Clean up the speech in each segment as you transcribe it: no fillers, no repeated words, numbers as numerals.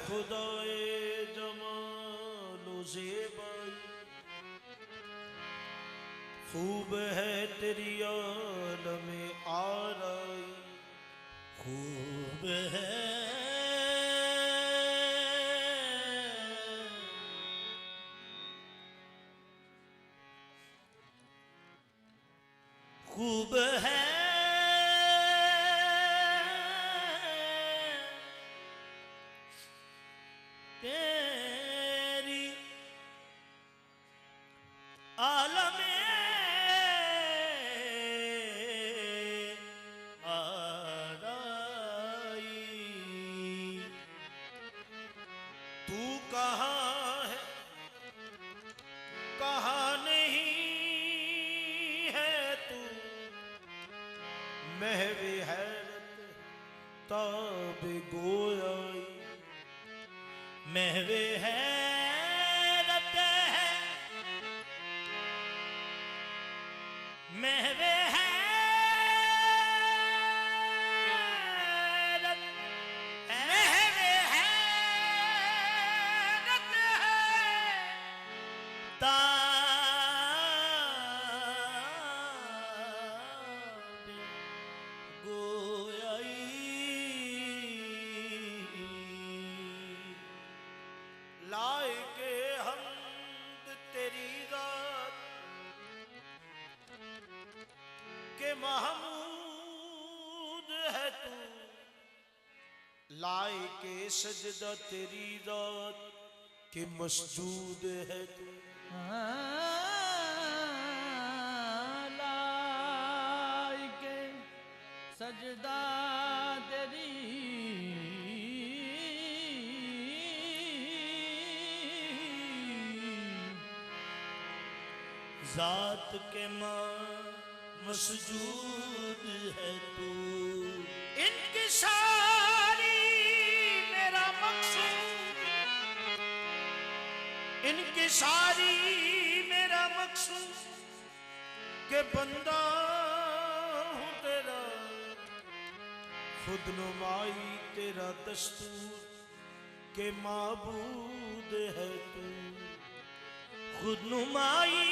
खुदाए जमालो ज़ेबाई, खूब है तेरी आलमे आराई, खूब है खूब है तेरी आलमे आराई। तू कहाँ है कहाँ नहीं है तू, महवे हैरत ताब गोयाई, महवे हैरत है महवे हैरत महवे हैरत है ताब गोयाई। लाए के हम्द तेरी रात के महमूद है तू, लाए के सजदा तेरी रात के मसजूद है तू। लाए के सजदा तेरी जात के मां मसजूद है तू। इनकी सारी मेरा मकसूद, इनकी सारी मेरा मकसूद के बंदा हूँ तेरा, खुद नुमाई तेरा दस्तूर के माबूद है तू। खुद नुमाई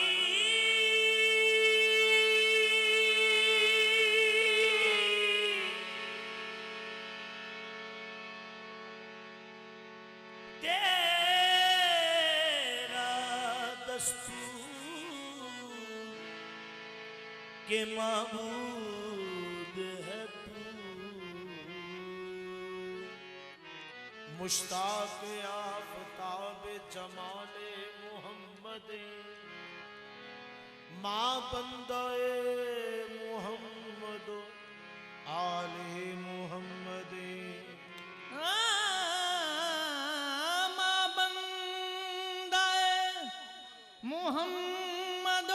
तेरा दस्तूर के माबूद है तू। मुश्ताक आफताब जमाले मोहम्मद, माँ बंदाए मोहम्मद आले मोहम्मद। माँ बंदाए मोहम्मद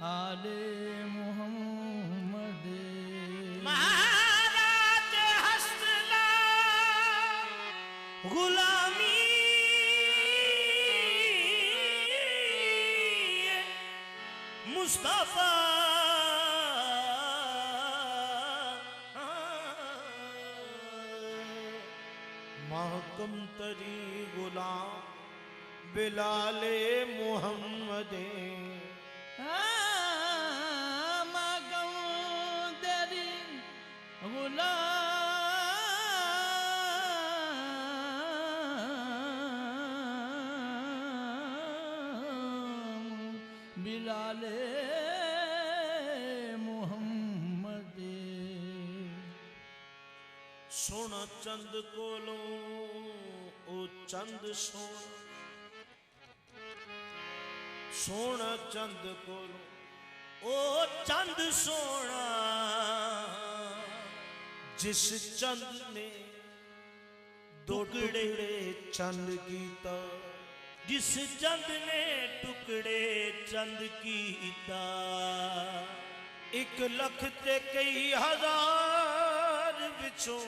आले मोहम्मद। महाराज हसला गुलामी मुस्तफा, महकम तरी गुलाम बिलाले मोहम्मद। बिलाले मुहम्मद। सोना चंद कोलों ओ चंद सोना, सोना चंद कोलों ओ चंद सोना, जिस चंद ने टुकड़े चंद कीता, जिस चंद ने टुकड़े चंद कीता, 1 लख ते कई हजार विचों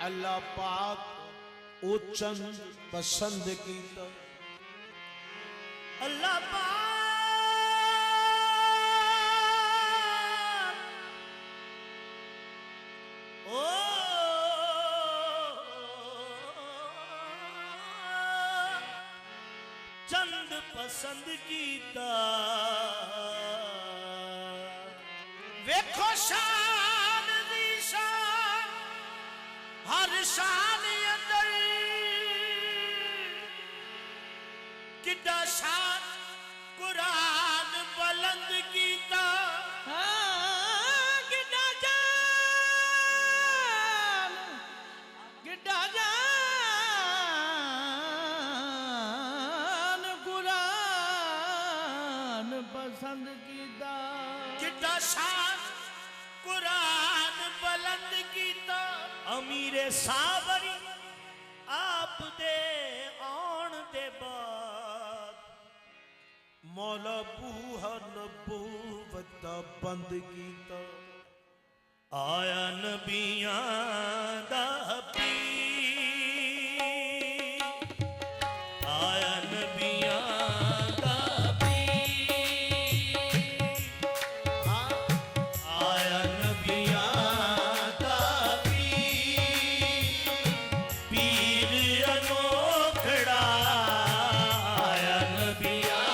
अल्लाह पाक ओ चंद पसंद कीता। अल्लाह पाक ओ चंद पसंद कीता। वेखो शान दी शान, हर शान अंदर किड्डा शान कुरान बुलंद कीता। गिड्डा जान, गिड्डा जान कुरान पसंद कीता। किड्डा शान कुरान बुलंद कीता। अमीरे साबरी आप दे आन दे बाद मौला बूहा नबूवत दा बंद कीता। आया नबियां दा हबीब, आया नबियां दा हबीब, आया नबियां दा हबीब, पीर अनोखड़ा आया नबियां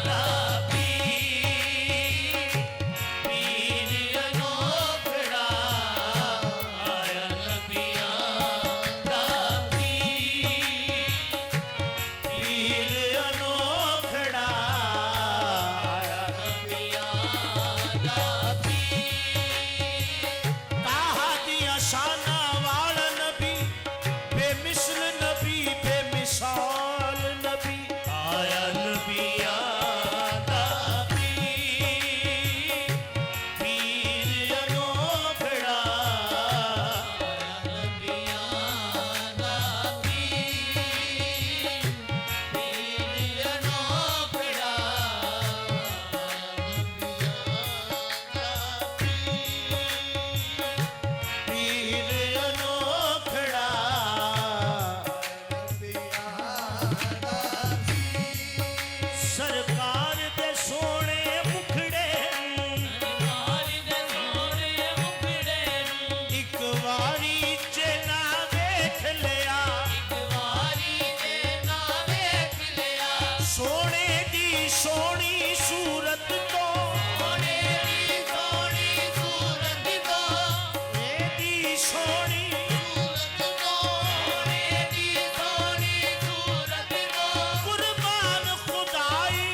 दा हबीब, पीर अनोखड़ा आया नबियां दा हबीब, पीर अनोखड़ा आया नबियां दा हबीब। ताहा दिया शाना वाला नबी, बेमिसल नबी बेमिसाल नबी, आया नबियां दा हबीब, पीर अनोखड़ा आया नबियां दा हबीब, पीर अनोखड़ा पीर अनोखड़ा। सरकार दे सोने मुखड़े एक वारी च ना देख लिया, सोने दी सोनी सूरत तो मेरी सोनी कुर्बान खुदाई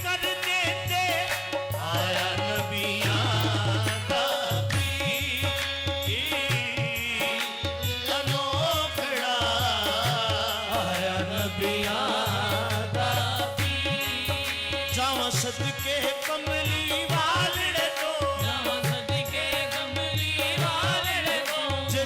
कर देते। आया नबियां दा हबीब, अनोखड़ा आया नबियां दा हबीब। जावां सदके कमली वालड़े तो, जे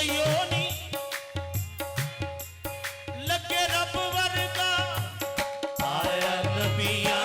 सयोनी लगे रब वर्गा आया नबिया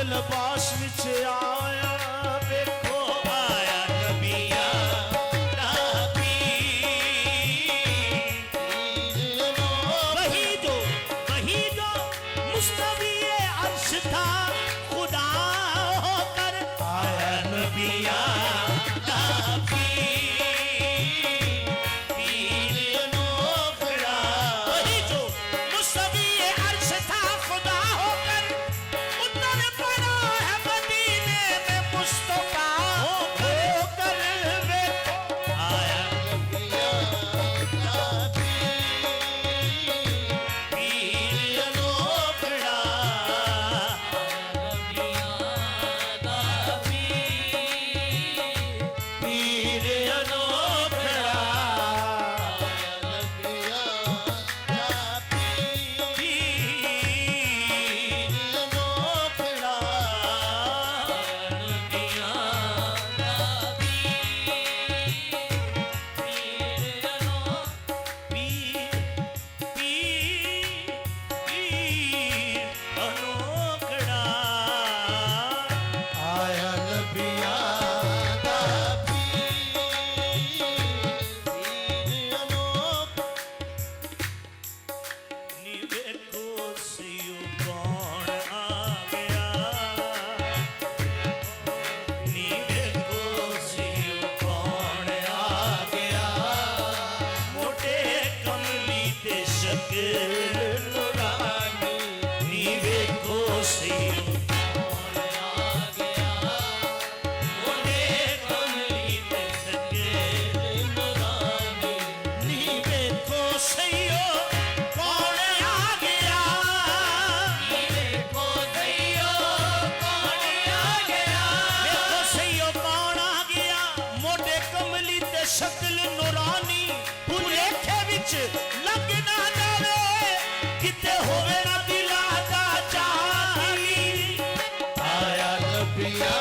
लिबास विच आया देखो आया नबिया नबी वही जो मुस्तवी अर्श था खुदा होकर आया नबिया नबी वही जो मुस्तवी अर्श था खुदा होकर शक्ल नूरानी भुलेखे विच लग ना जावे किते होवे ना दिला दा जानी आया नबिया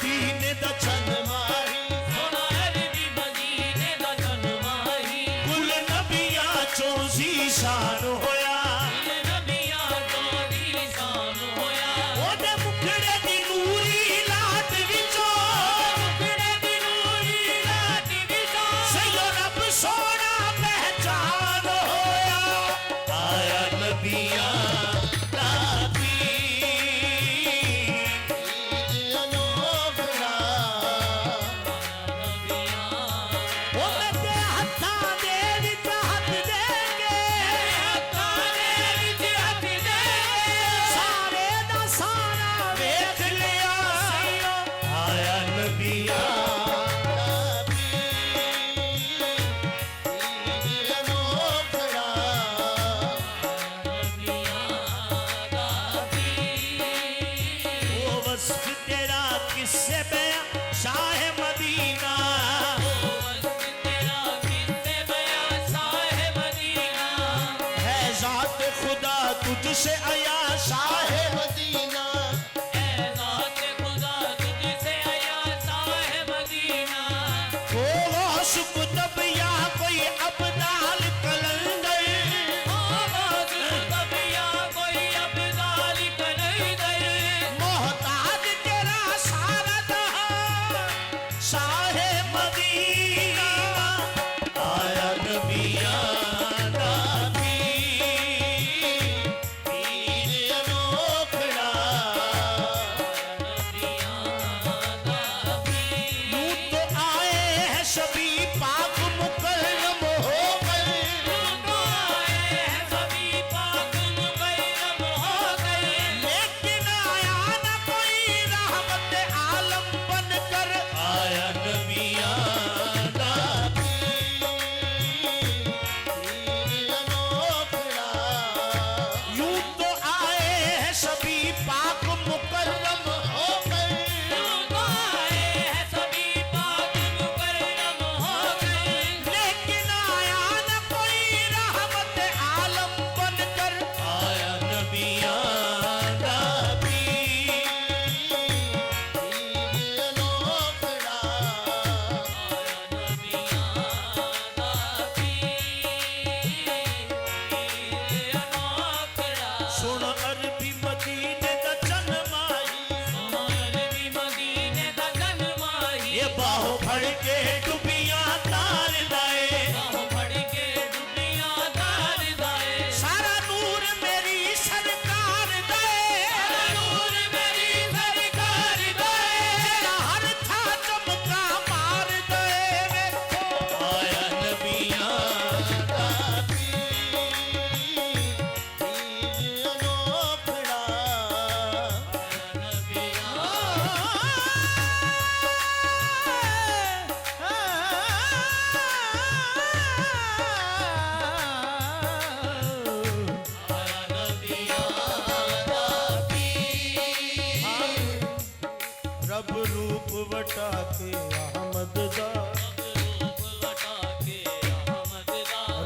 मदीने दा चन माही सोना अरबी मदीने दा चन माही कुल नबियां चों ज़ीशान होया नबियां तो ज़ीशान होया ओदे मुखड़े दी नूरी लाट विचों मुखड़े दी नूरी लाट विचों सयो रब सोना पहचान होया आया नबियां दा पीर अनोखड़ा ओ मेरे हत्थां दे विच हत्थ देके सारे दा सारा वेख लिया आया नबियां वो वस्फ तेरा किससे बया शाह मदीना है जात खुदा तुझसे आया शाह मदीना ओ गौस कुतुब या कोई अब्दाल कलंदर मोहताज तेरा सारा जहां शाह मदीना आया नबियां दा पीर अनोखड़ा यूं तो आए हैं सभी पाक मुकर्रम होकर लेकिन आया न कोई रहमत आलम बनकर आया नबियां दा पीर अनोखड़ा यूं तो आए हैं सभी पाक मुकर्रम होकर लेकिन आया न कोई रहमत आलम बनकर आया नबियां दा पीर अनोखड़ा सुन अरबी मदीने दा चन माही ये बाहों भर के डुबियां तार लाए सारा नूर मेरी सरकार दे तेरा हर था चमका मार दे आया नबियां दा पीर अनोखड़ा रब रूप वटा के अहमद दा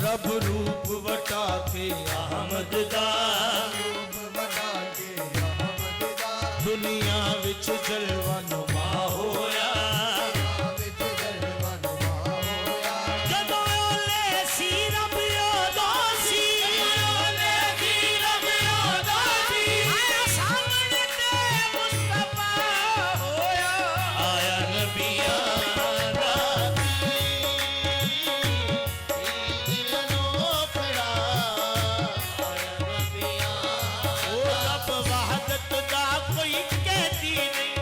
रब रूप वटा के अहमद दा दुनिया विच जलवा नुमा होया जदों ओले सी रब उदों सी आया सामने ते मुस्तफा होया आया नबियां दा पीर अनोखड़ा ओ रब वहदत दा कोई कहती नहीं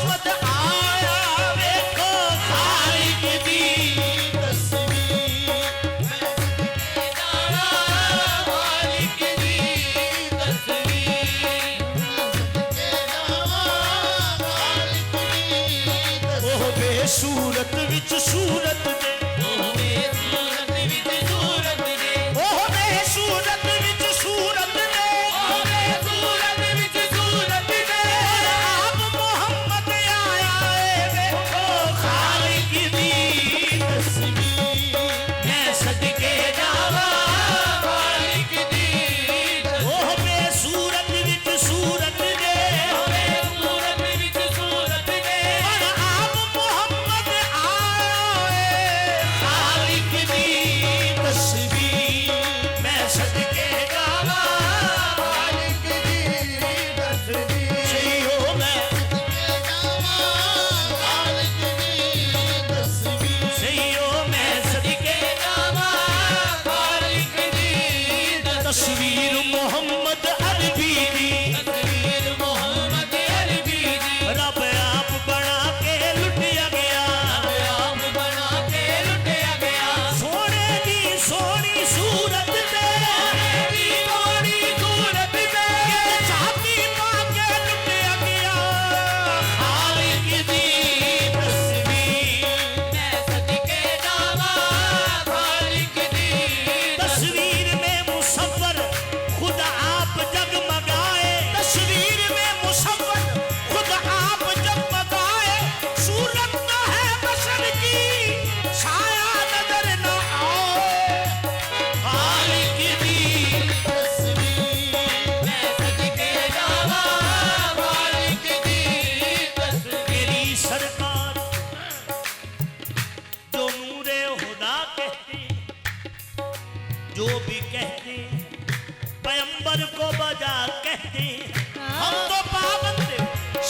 मोहम्मद आया वेखो खालिक दी तस्वीर मैं सदके जावा खालिक दी तस्वीर मैं सदके जावा खालिक दी तस्वीर ओह बेसूरत विच सूरत दे ओह बेसूरत विच सूरत दे ओह बेसूरत विच सूरत दे ओह बेसूरत विच सूरत दे आप मोहम्मद आया है देखो खालिक दी तस्वीर मैं सदके जावा खालिक दी ओह बेसूरत विच सूरत दे ओह बेसूरत विच सूरत दे आप मोहम्मद आया है खालिक दी तस्वीर मैं सदके जावा खालिक दी तस्वीर सैयो मैं सदके जावा खालिक दी तस्वीर सैयो मैं सदके जावा खालिक दी तस्वीर मोहम्मद अरबी दी तस्वीर मोहम्मद अरबी दी रब आप बना के लुटिया गया रब आप बना के लुटिया गया सोने दी सोनी सूरत दे सोने दी सोनी सूरत दे छाती मां के लुटिया गया खालिक दी तस्वीर मैं सदके जावा खालिक दी तस्वीर में मुसव्वर खुद आप जगमगाए तस्वीर में मुसव्वर खुद आप जगमगाए सूरत न है बशर की छाया नजर न आए खालिक दी तस्वीर मैं सदके जावा खालिक दी तस्वीर मेरी सरकार जो नूरे खुदा कहते जो भी कहते पैगंबर को बजा कहते हम तो पाबंद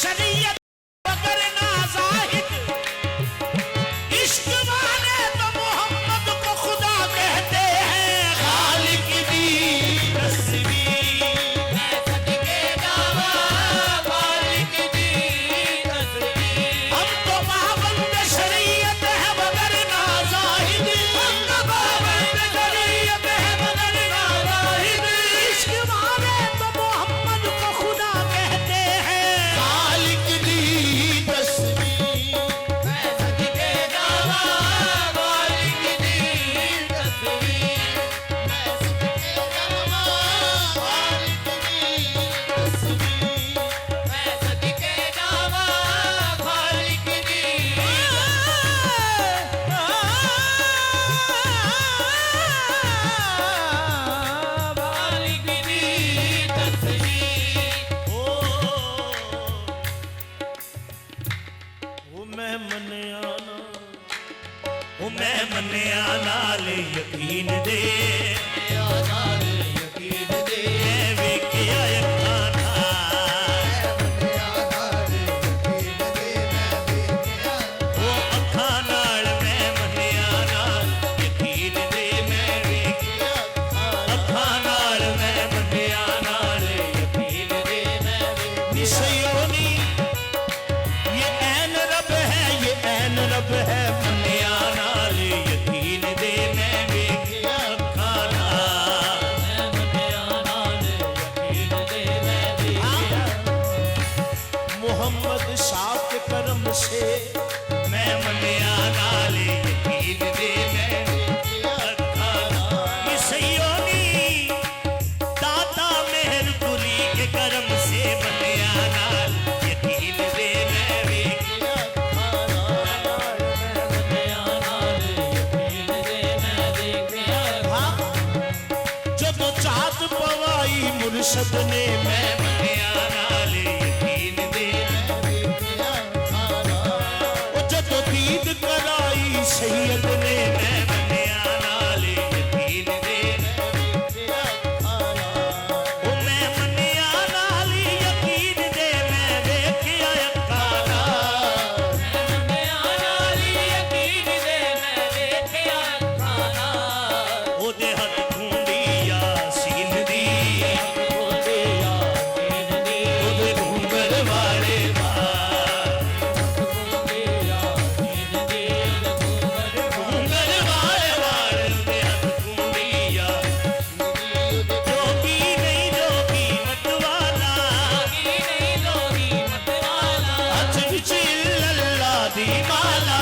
शरीयत मगर ना जाहिद इश्क वाले तो मोहम्मद को खुदा कहते हैं खालिक दी तस्वीर मैं सदके जावा खालिक दी तस्वीर हम तो पाबंद शरीयत है मगर ना जाहिद हम तो पाबंद शरीयत है मगर ना जाहिद इश्क वाले तो मोहम्मद को खुदा कहते हैं खालिक दी तस्वीर मैं सदके जावा खालिक दी तस्वीर मैं सदके जावा खालिक दी तस्वीर मैं सदके जावा खालिक दी खालिक दी तस्वीर ओ मैं मन्या नाल यकीन दे नाल यकीन दे मैं वेखिया अखां ओ अखां नाल मैं मन्या नाल यकीन दे मैं वेखिया अखां नाल मैं मन्या नाल यकीन दे मैं निसयोनी ये ऐन रब है मन्या नाल यकीन दे मैं वेखिया अखां नाल मैं मन्या नाल यकीन दे मैं वेखिया मोहम्मद शाह के करम से मैं मन्या नाल यकीन दे मैं वेखिया अखां नाल निसयोनी दाता मेहर कुली के करम से मन्या नाल यकीन दे मैं वेखिया अखां नाल मैं मन्या नाल यकीन दे मैं वेखिया जदों चाहत पवाई मुर्शद ने मैं मन्या नाल यकीन दे मैं वेखिया अखां नाल जदों दीद कराई सैयद ने मैं मन्या नाल यकीन दे मैं वेखिया अखां नाल ओ मैं मन्या नाल यकीन दे मैं वेखिया अखां नाल मैं मन्या नाल यकीन दे मैं वेखिया अखां नाल ओदे हथ खूंडी यासीन दी ओदे यासीन दी ओदे घूंगर वाले बाल दी माला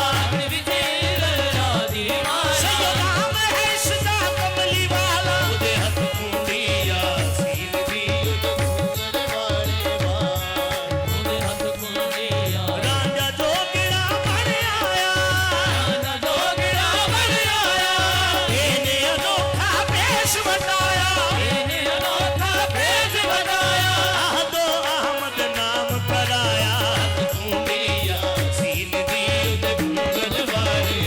विचे लल्ला दी माला सय्यदाम है सदा कमली वाला उदे हथ कुंडिया सीन दी उदे वाले ਉਹਦੇ ਹੱਥ ਕੁੰਡੀਆਂ रांझा जोगिड़ा बन आया ਨਾ ਜੋਗੜਾ ਬਣ ਆਇਆ ਇਹਨੇ अनोखा पेश बताया ਇਹਨੇ ਅਨੋਖਾ ਭੇਜ ਵਧਾਇਆ आहदो अहमद नाम पर आया कुंडिया सीन दी उदे कुंगल वाले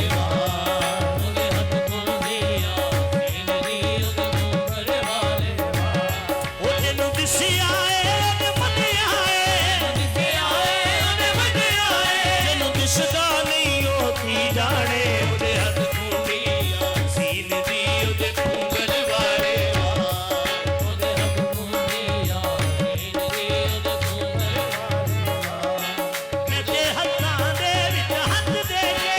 ਉਹਦੇ ਹੱਥ ਕੁੰਡੀਆਂ ਇਹਨੇ ਦੀ ਉਹਦੇ ਕੁੰਗਲ ਵਾਲੇ ਉਹ ਤੈਨੂੰ ਦਿਸਿਆ ਏ ਤੇ ਮੰਨਿਆ ਏ ਜਿੱਥੇ ਆਏ ਉਹਨੇ ਵੱਡਿਆ ਏ ਤੈਨੂੰ ਦਿਸਦਾ ਨਹੀਂ ਉਹ ਕੀ ਜਾਣੇ ਉਹਦੇ ਹੱਥ ਕੁੰਡੀਆ ਸੀਨ ਦੀ ਉਹਦੇ ਕੁੰਗਲ ਵਾਲੇ ਉਹਦੇ ਹੱਥ ਕੁੰਡੀਆਂ ਇਹਨੇ ਦੀ ਉਹਦੇ ਕੁੰਗਲ ਮੈਂ ਤੇ ਹੱਥਾਂ ਦੇ ਵਿੱਚ ਹੱਥ ਦੇ ਕੇ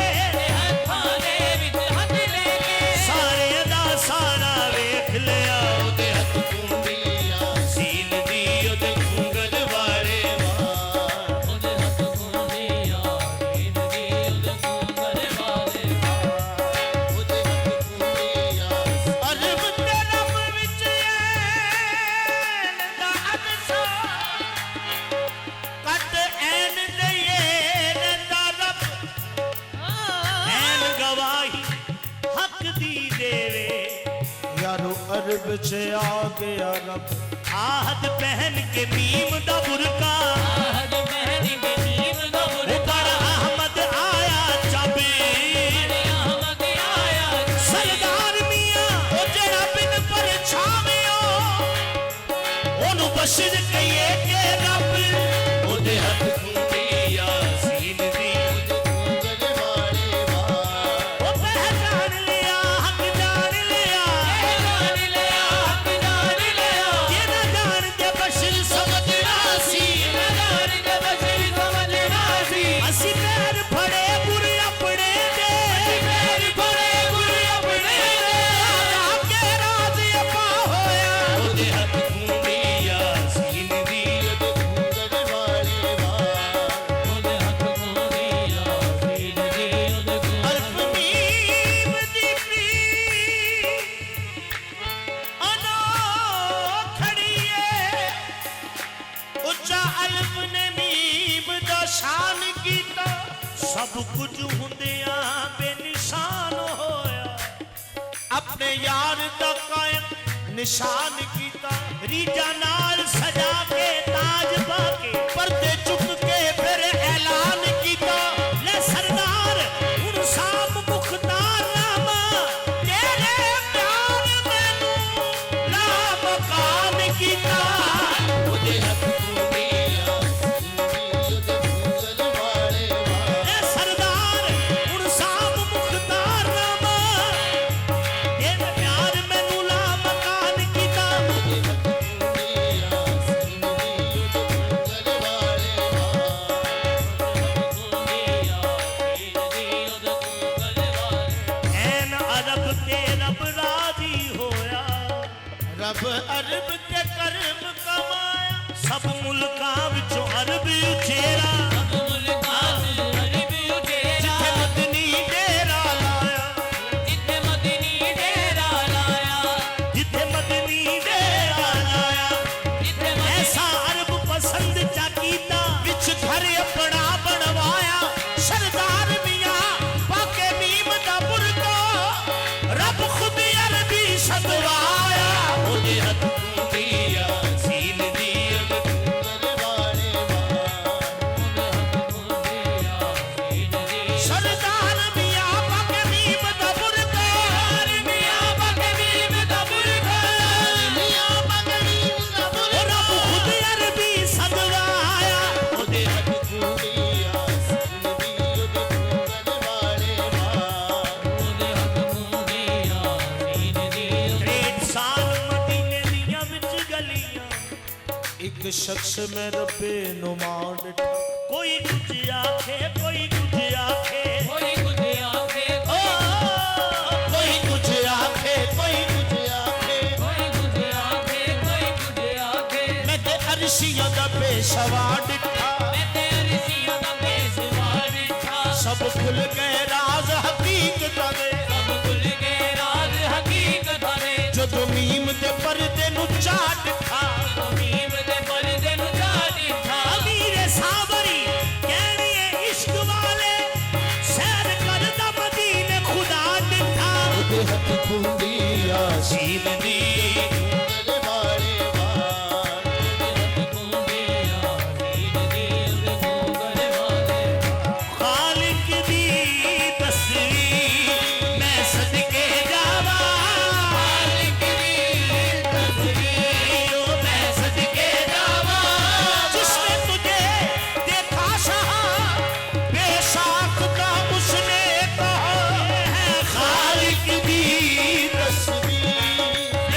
ਹੱਥਾਂ ਦੇ ਵਿੱਚ ਹੱਥ ਲੈ ਕੇ ਸਾਰਿਆਂ ਦਾ ਸਾਰਾ ਵੇਖ ਲਿਆ ਉਹਦੇ ਹੱਥ ਕੁੰਡੀਆ ਸੀਨ ਦੀ ਉਹਦੇ ਕੁੰਗਲ ਵਾਲੇ ਉਹਦੇ ਹੱਥ ਕੁੰਡੀਆਂ ਇਹਨੇ ਦੀ ਉਹਦੇ ਕੁੰਗਲ ਵਾਲੇ ਉਹਦੇ ਹੱਥ ਕੁੰਡੀਆ ਅਰਬ ਤੇ ਰੱਬ ਵਿੱਚ ਐਨ ਦਾ ਅਨਸਾ ਕੱਟ ਐਨ ਦਈਏ ਦਾ ਰੱਬ ਐਨ ਗਵਾਹੀ ਹੱਕ ਦੀ ਦੇਵੇ यारो अरब च आ गया रब आहद पहन के मीम दा बुरका आहद महनी के नीम दा बुरका पर अहमद आया चाबी अहमद आया सरदार मियां ओ जड़ा बिन पर छावियो ओनु बशर कहिए के रब ओदे हथ कुंडिया सीन दी कुंगल वाले ओ पहचान लिया हक जान लिया जान लिया हक जान लिया ये ना जान के बशर समझना सी न जान के बशर समझना सी ਅਸੀਂ ਪੈਰ ਫੜੇ ਗੁਰ ਆਪਣੇ ਦੇ पैर पड़े गुरु अपने ਰਾਜਾ ਕੇ ਰਾਜ ਆਪਾ ਹੋਇਆ ਉਹਦੇ ਹੱਥ ਕੁੰਡੀਆ ਸੀਨ ਦੀ ਉਹਦੇ ਕੁੰਗਲ ਵਾਲੇ ਉਹਦੇ ਹੱਥ ਕੁੰਡੀਆਂ ਸੀਨ ਦੀ ਉਹਦੇ ਅਰਫ ਕੁੰਗਲ ਮੀਮ ਦੀ ਪੀ ਅਨੋ ਖੜੀਏ ਉੱਚਾ ਅਲਫ ਨੇ ਮੀਮ ਦਾ ਸ਼ਾਨ ਕੀਤਾ ਸਭ ਕੁਝ ਹੁੰਦਿਆਂ ਬੇਨਿਸ਼ਾਨ ਹੋਇਆ ਆਪਣੇ ਯਾਰ ਦਾ ਕਾਇਮ ਨਿਸ਼ਾਨ ਕੀਤਾ ਰੀਜਾ ਨਾਲ ਸਜਾ ਕੇ ਤਾਜ ਪਾ ਕੇ ਪਰਦੇ ਚੁੱਕ ਕੇ ਫਿਰ ਐਲਾਨ ਕੀਤਾ ਲੈ ਸਰਦਾਰ ਹੁਣ ਸਾਮ ਮੁਖਤਾਰ ਨਾਮਾ ਤੇਰੇ ਪਿਆਰ ਮੈਨੂੰ ਲਾ ਮਕਾਨ ਕੀਤਾ ਉਹਦੇ ਹੱਥ ਕੁੰਡੀਆਂ ਉਹਦੇ ਕੁੰਗਲ ਵਾਲੇ ਲੈ ਸਰਦਾਰ ਹੁਣ ਸਾਮ ਮੁਖਤਾਰ ਨਾਮਾ ਤੇਰੇ ਪਿਆਰ ਮੈਨੂੰ ਲਾ ਮਕਾਨ ਕੀਤਾ ਉਹਦੇ ਹੱਥ ਕੁੰਡੀਆਂ ਉਹਦੇ ਕੁੰਗਲ ਵਾਲੇ ਕੁੰਡੀਆਂ ਸੀਨ ਦੀ ਉਹਦੇ ਕੁੰਗਲ ਵਾਲੇ ਐਨ ਅਰਬ ਤੇ ਰੱਬ ਰਾਜੀ ਹੋਇਆ ਰੱਬ ਅਰਬ ਤੇ ਕਰਮ ਕਮਾਇਆ ਸਭ ਮੁਲਕਾਂ ਵਿੱਚੋਂ ਅਰਬ ਉਚੇਰਾ ਸਭ ਮੁਲਕਾਂ ਵਿੱਚ ਅਰਬ ਉਚੇਰਾ ਜਿੱਥੇ ਮਦਨੀ ਡੇਰਾ ਲਾਇਆ ਜਿੱਥੇ ਮਦੀਨੀ ਡੇਰਾ ਲਾਇਆ ਜਿੱਥੇ ਮਦਨੀ ਡੇਰਾ ਲਾਇਆ ਜਿੱਥੇ ਐਸਾ ਅਰਬ ਪਸੰਦ ਚਾ ਕੀਤਾ ਵਿੱਚ ਘਰ ਆਪਣਾ ਬਣਵਾਇਆ ਸਰਦਾਰ ਮੀਆਂ ਪਾਕੇ ਮੀਮ ਦਾ ਬੁਰਕਾ ਰੱਬ ਖੁਦ ਅਰਬੀ ਸਦਵਾਇਆ ਉਹਦੇ ਹੱਥ ਕੁੰਡੀਆ ਸੀਨ ਦੀ ਉਹਦੇ ਕੁੰਗਲ ਵਾਲੇ ਉਹਦੇ ਹੱਥ ਕੁੰਡੀਆਂ ਸੀਨ ਦੀ ਸਰਦਾਰ ਮੀਆਂ ਪਾਕੇ ਮੀਮ ਦਾ ਬੁਰਕਾ ਮੀਆਂ ਬਗਵੀਮ ਦਾ ਬੁਰਕਾ ਮੀਆਂ ਪਾਕੇ ਮੀਮ ਦਾ ਬੁਰਕਾ ਰੱਬ ਖੁਦ ਅਰਬੀ ਸਦਵਾਇਆ ਉਹਦੇ ਹੱਥ ਕੁੰਡੀਆ ਸੀਨ ਦੀ ਉਹਦੇ ਕੁੰਗਲ ਵਾਲੇ ਉਹਦੇ ਹੱਥ ਕੁੰਡੀਆਂ ਸੀਨ ਦੀ 63 ਸਾਲ ਮਦੀਨੇ ਦੀਆਂ ਵਿੱਚ ਗਲੀਆਂ ਇੱਕ ਸ਼ਖਸ ਮੈਂ ਰੱਬੇ ਨੁਮਾ ਡਿਠਾ ਕੋਈ ਕੁਝ ਆਖੇ ਕੋਈ ਕੁਝ ਆਖੇ ਕੋਈ ਕੁਝ ਆਖੇ ਓ ਕੋਈ ਕੁਝ ਆਖੇ ਕੋਈ ਕੁਝ ਆਖੇ ਕੋਈ ਕੁਝ ਆਖੇ ਕੋਈ ਕੁਝ ਆਖੇ ਮੈਂ ਤੇ ਅਰਸ਼ੀਆਂ ਦਾ ਪੇਸ਼ਵਾ ਡਿਠਾ ਮੈਂ ਤੇ ਅਰਸ਼ੀਆਂ ਦਾ ਪੇਸ਼ਵਾ ਡਿਠਾ सब खुल गए राज हकीकत दे सब खुल के राज हकीकत ने जो मीम दे पर्दे नु चाट खा मीम दे पर्दे नु चाटी था अमीर सावरी कहणिए इश्क वाले सैर करदा मदीने खुदा दिठा ओदे हथ खुंदी आसीन दी गले वाले वार कुंडे आसीन दी गले वाले खालिक दी तस्वीर मैं सदके जावा मालिक दी तस्वीर मैं सदके जावा जिसने तुझे देखा शाह बेशाक का उसने कहा है खालिक दी तस्वीर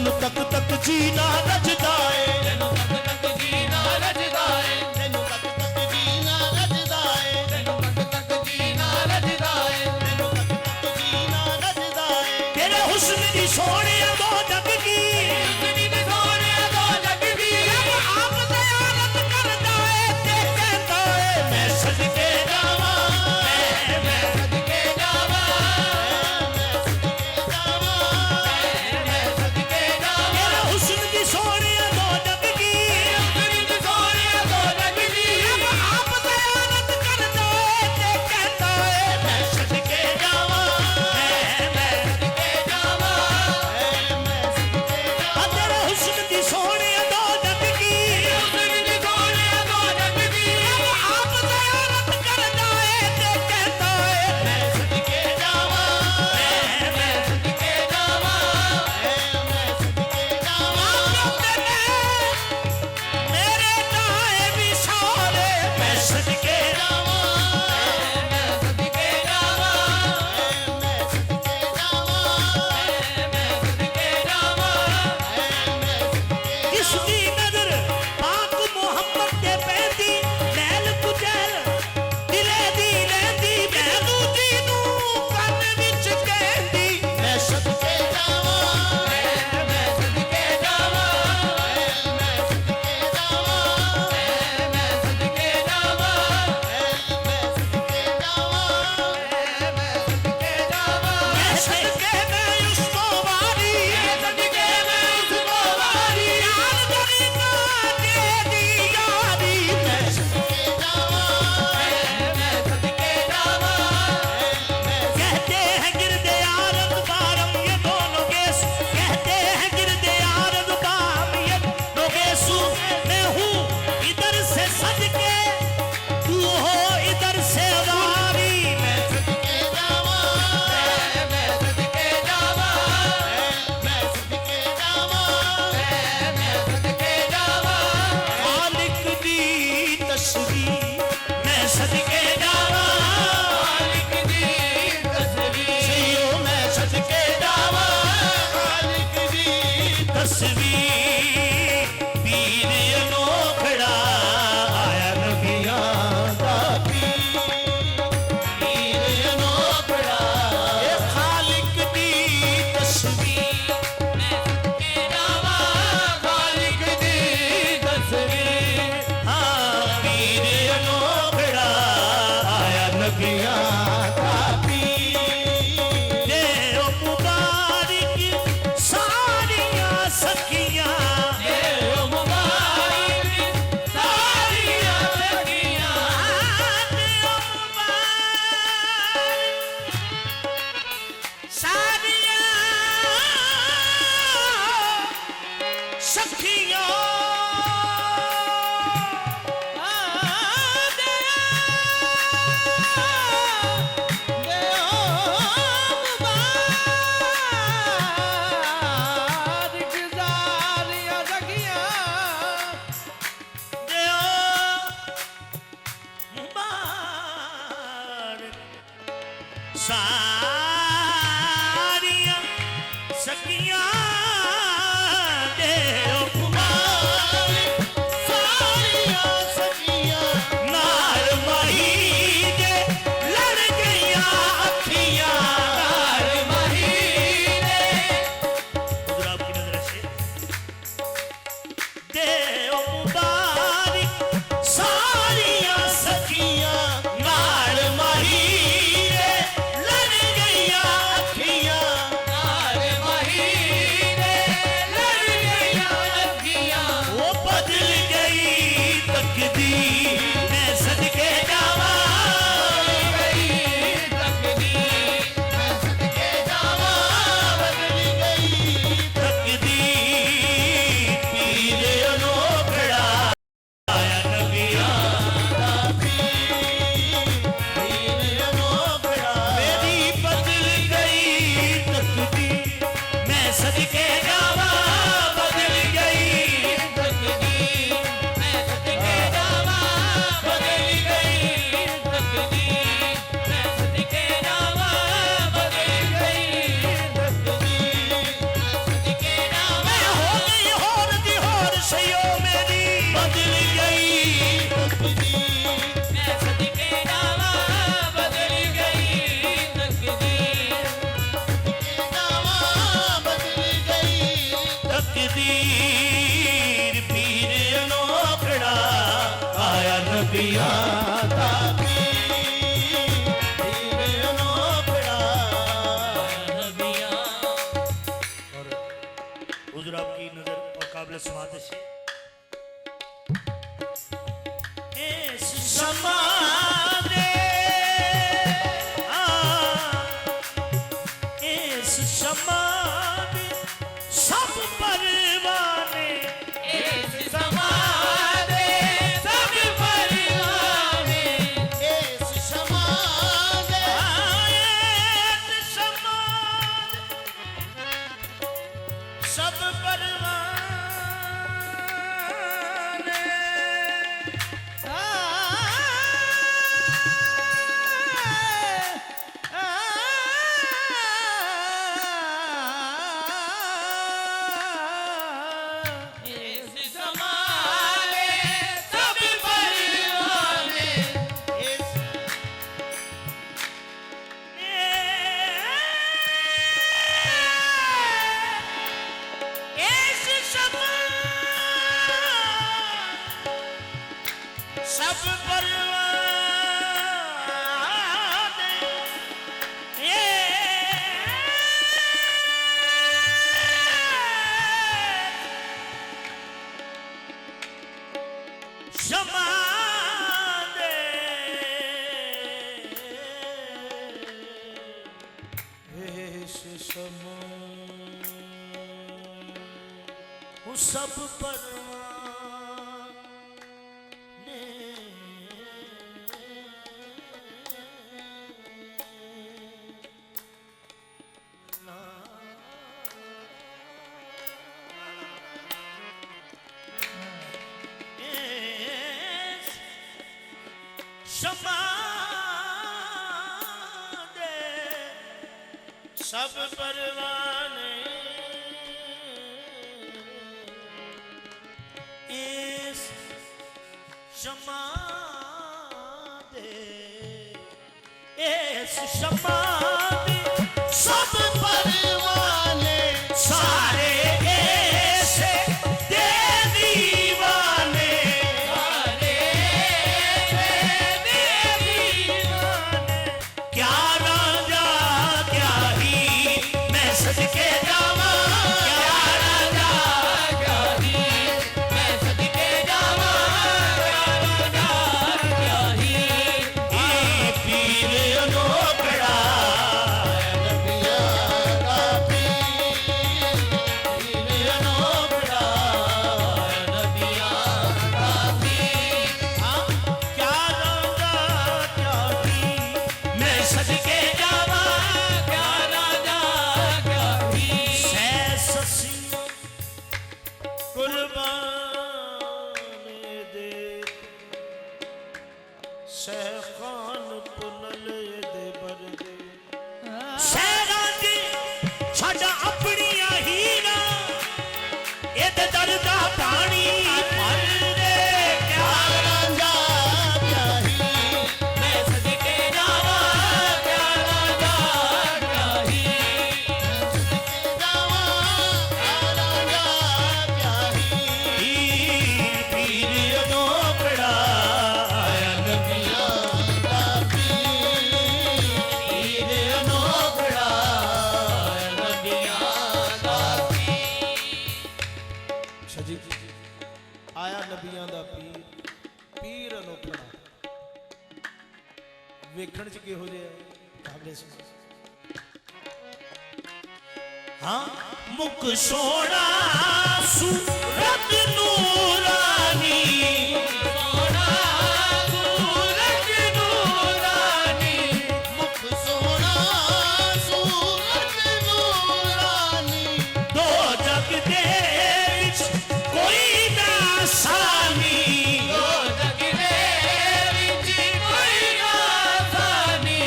ਤੈਨੂੰ ਤੱਕ ਤੱਕ ਜੀਣਾ ਰਜਦਾ ਏ ਤੈਨੂੰ ਤੱਕ ਤੱਕ ਜੀਣਾ ਰਜਦਾ ਏ ਤੈਨੂੰ ਤੱਕ ਤੱਕ ਜੀਣਾ ਰਜਦਾ ਏ ਤੈਨੂੰ ਤੱਕ ਤੱਕ ਜੀਣਾ ਰਜਦਾ ਏ ਤੈਨੂੰ ਤੱਕ ਤੱਕ ਜੀਣਾ ਰਜਦਾ ਏ ਤੇਰੇ ਹੁਸਨ ਦੀ ਸੋਹਣਿਆ ਦੋ ਜਗ ਕੀ ਉਸਨੀ ਦੇ ਸੋਹਣਿਆ ਦੋ ਜਗ ਦੀ ਆਪ ਜ਼ਿਆਰਤ ਕਰਦਾ ਏ ਤੇ ਕਹਿੰਦਾ ਏ ਮੈਂ ਸਦਕੇ ਜਾਵਾਂ ਮੈਂ ਸਦਕੇ ਜਾਵਾਂ ਮੈਂ ਸਦਕੇ ਜਾਵਾਂ ਤੇਰੇ ਹੁਸਨ ਦੀ ਸੋਹਣਿਆ ਦੋ ਜਗ ਕੀ ਉਸਨੀ ਦੇ ਸੋਹਣਿਆ ਦੋ ਜਗ ਦੀ ਆਪ ਜ਼ਿਆਰਤ ਕਰਦਾ ਏ ਤੇ ਕਹਿੰਦਾ ਏ ਮੈਂ ਸਦਕੇ ਜਾਵਾਂ ਮੈਂ ਸਦਕੇ ਜਾਵਾਂ ਆ ਤੇਰੇ ਹੁਸਨ ਦੀ ਸੋਹਣਿਆ ਦੋ ਜਗ ਕੀ ਉਸਨੀ ਦੇ ਸੋਹਣਿਆ ਦੋ ਜਗ ਦੀ ਆਪ ਜ਼ਿਆਰਤ ਕਰਦਾ ਏ ਤੇ ਕਹਿੰਦਾ ਏ ਮੈਂ ਸਦਕੇ ਜਾਵਾਂ ਮੈਂ ਸਦਕੇ ਜਾਵਾਂ ਮੈਂ ਸਦਕੇ ਜਾਵਾਂ ਮੇਰੇ ਤਾਏ ਵੀ ਸਾਰੇ ਮੈਂ ਸਦਕੇ ਜਾਵਾਂ ਮੈਂ ਸਦਕੇ ਜਾਵਾਂ ਮੈਂ ਸਦਕੇ ਜਾਵਾਂ ਮੈਂ ਸਦਕੇ ਜਾਵਾਂ ਕਿਸ ਦੀ ਨਜ਼ਰ ਪਾਕ ਮੁਹੰਮਦ ਤੇ ਪੈਂਦੀ ਮੈਲ ਕੁਚੈਲ ਦਿਲੇ ਦੀ ਰਹਿੰਦੀ ਮੈਨੂੰ ਜੀ ਨੂੰ ਕੰਨ ਵਿੱਚ ਕਹਿੰਦੀ ਮੈਂ ਸਦਕੇ ਜਾਵਾਂ ਮੈਂ ਸਦਕੇ ਜਾਵਾਂ ਮੈਂ ਸਦਕੇ ਜਾਵਾਂ ਮੈਂ ਸਦਕੇ ਜਾਵਾਂ ਮੈਂ ਸਦਕੇ ਜਾਵਾਂ ਮੈਂ ਸਦਕੇ ਜਾਵਾਂ ਮੈਂ ਸਦਕੇ ਮੈਂ ਉਸ ਤੋਂ ਵਾਰੀ ਮੈਂ ਸਦਕੇ ਮੈਂ ਉਸ ਤੋਂ ਵਾਰੀ ਯਾਰ ਬੜੀ ਕਾਟੇ ਦੀ ਯਾਰੀ ਮੈਂ ਸਦਕੇ ਜਾਵਾਂ ਮੈਂ ਸਦਕੇ ਜਾਵਾਂ कहते हैं गिरदे आरज़ बारम ये दोनों गेस कहते हैं गिरदे आरज़ बाम ये दोनों गेसू मैं हूँ इधर से सदके तू हो इधर से वारी ਮੈਂ ਸਦਕੇ ਜਾਵਾਂ ਮੈਂ ਸਦਕੇ ਜਾਵਾਂ ਮੈਂ ਸਦਕੇ ਜਾਵਾਂ ਮੈਂ ਸਦਕੇ ਜਾਵਾਂ मालिक दी तस्वीर मैं सदके जावां ਮਾਲਿਕ ਦੀ ਤਸਵੀਰ ਸਈਓ ਮੈਂ ਸਦਕੇ ਜਾਵਾਂ ਮਾਲਿਕ ਦੀ तस्वीर पीर अनोखड़ा आया नबियां दा ਪੀਰ ਅਨੋਖੜਾ ये खालिक दी तस्वीर ਮੈਂ ਸਦਕੇ ਜਾਵਾਂ ਮਾਲਿਕ ਦੀ ਤਸਵੀਰ हाँ पीर अनोखड़ा आया नबियां दा दे ओ मुबारक सारियां सखियां ਏ ਮੁਬਾਰਕ ਸਾਰੀਆਂ ਸਖੀਆਂ दे ओ मुबारक सारियां सखियां सारियां सखियां दे ਸਾਰੀਆਂ ਸਖੀਆਂ नाल माही दे लड़ गईयां अखियां ਹਰ ਮਹੀਨੇ हुजूर आपकी नजर से दे ओ मुबारक सारियां सखियां नाल माही दे लड़ गईयां अखियां ਹਰ ਮਹੀਨੇ ਲੜ ਗਈਆਂ तकदीर पीर अनोखड़ा आया नबियां दा पीर अनोखड़ा नबियां और हुजूर आपकी नजर और काबिल समात से इस समाने इस समाने सब परवाने इस समाने सब परवाने इस समाने इस समाने सब परवाने इस समाने सब परवाने इस सब परवाने क्षमा दे इस समा वो सब परवाने क्षमा दे सब परवाने इस क्षमा दे इस क्षमा दे सब परवाने सारे ऐसे दे दीवाने सारे दीवाने क्या राजा क्या ही मैं सदके जावा क्या राजा क्या ही मैं सदके जावा क्या ही पीर अनोखड़ा नबियां दा पीर अनोखड़ा नबियां दा पीर क्या राजा क्या ही मैं सदके जावा क्या राजा क्या ही सै ससी कुर्बान दे सहखान पुनल दे बरदे सैरां दी छड़ अपनियां हीरा एद दरदा पानी भर दे क्या राजा क्या ही मैं सदके जावा क्या राजा क्या ही जावा राजा क्या ही पीर अनोखड़ा आया नबियां दा पीर अनोखड़ा नबियां दा जी आया नबियां दा पीर अनोखड़ा ਵੇਖਣ ਚ ਕਿਹੋ ਜਿਹਾ ਕਾਬਲੇ ਸੀ हाँ मुख सोना सूरत नूरानी सोना सूरज नूरानी ਮੁਖ ਸੋਹਣਾ ਸੂਰਤ ਨੂਰਾਨੀ दो जग दे विच कोई ना सानी दो जग दे विच कोई आसानी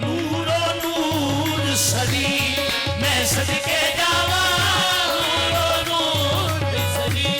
नूरो नूर सदी मैं सदके जावा नूरो नूर सदी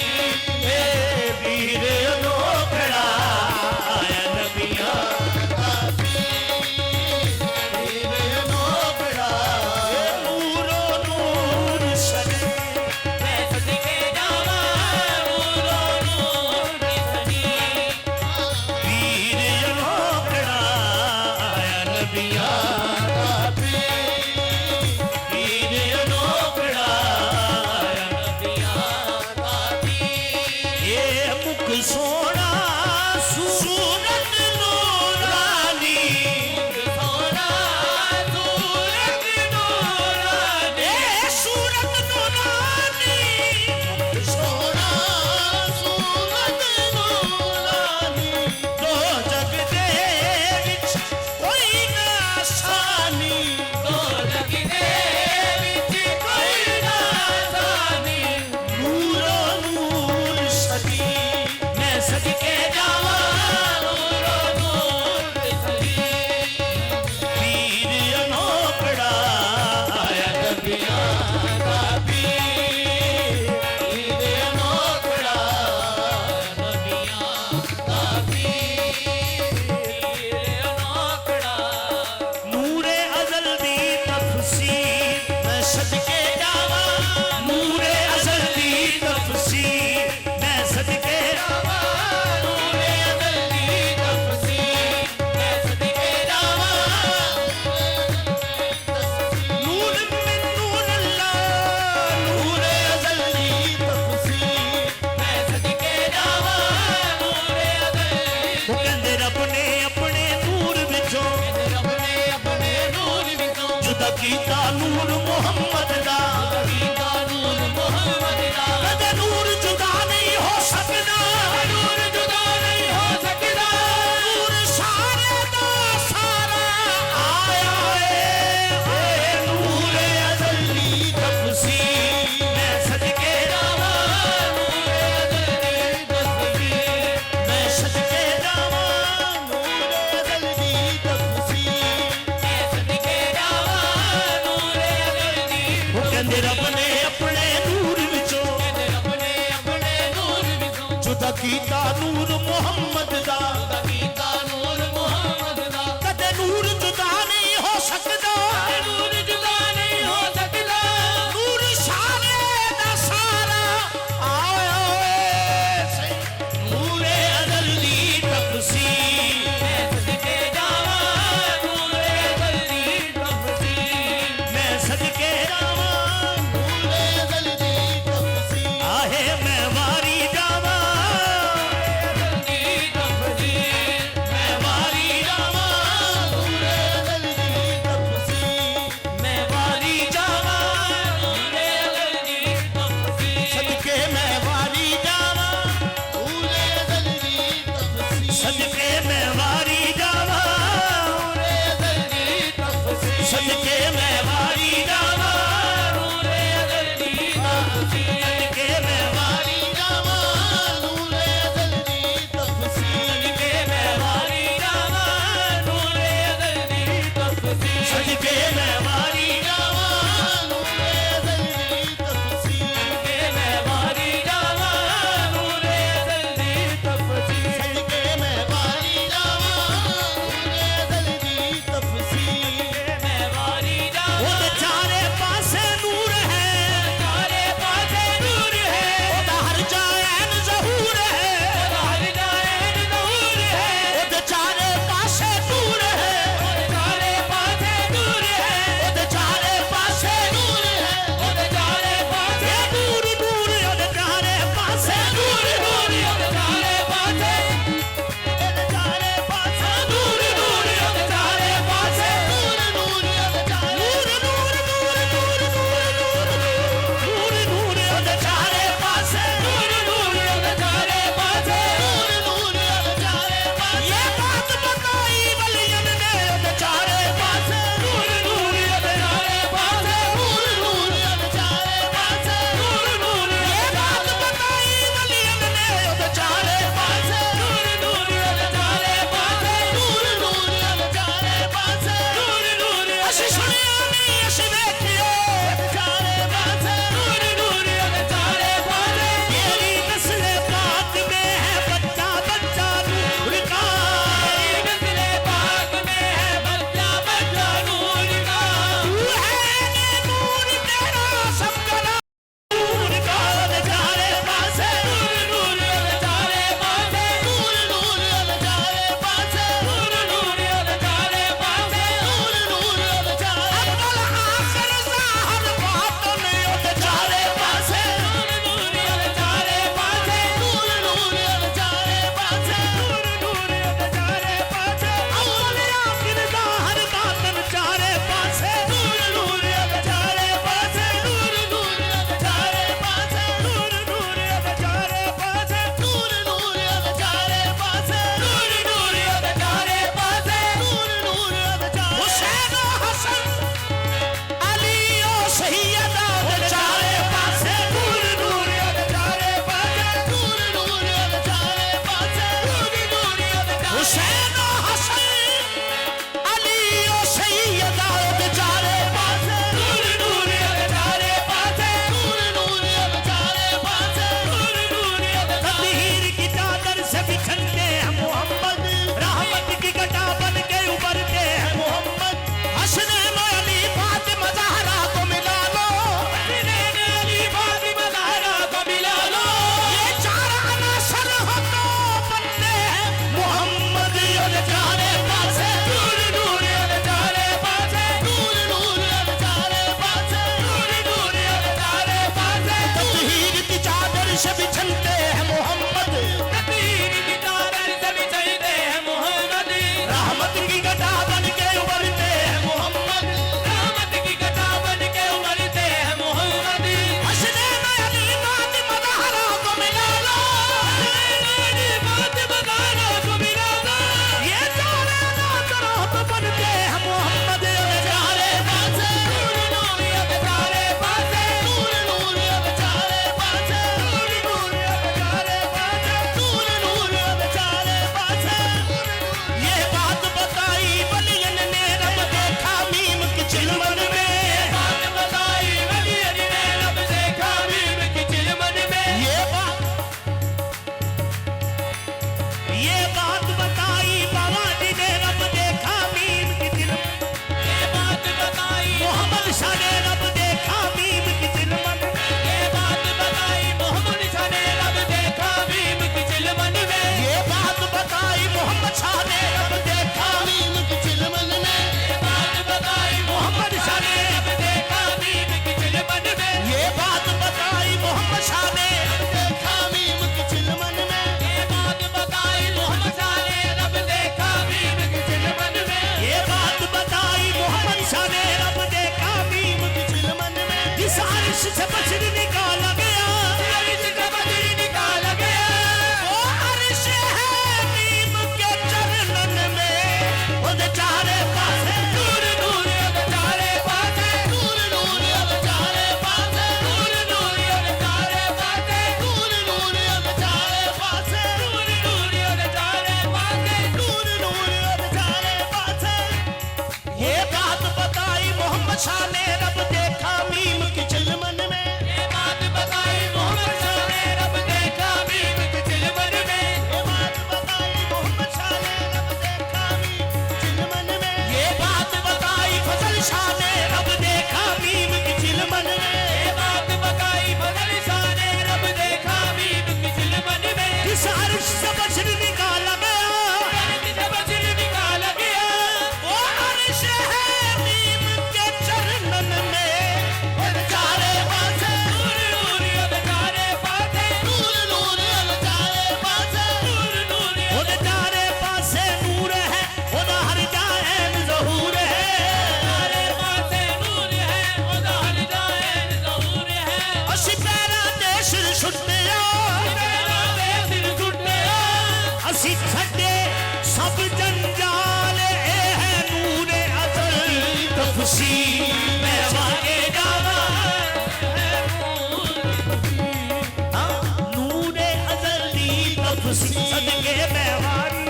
तफसीर सदके मैं वारी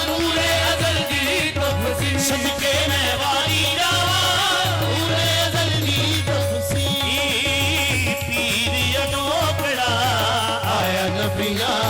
नूरे अज़ल दी तफसीर सदके मैं वारी जावा पूरे अज़ल दी तफसीर पीर अनोखड़ा आया नबियां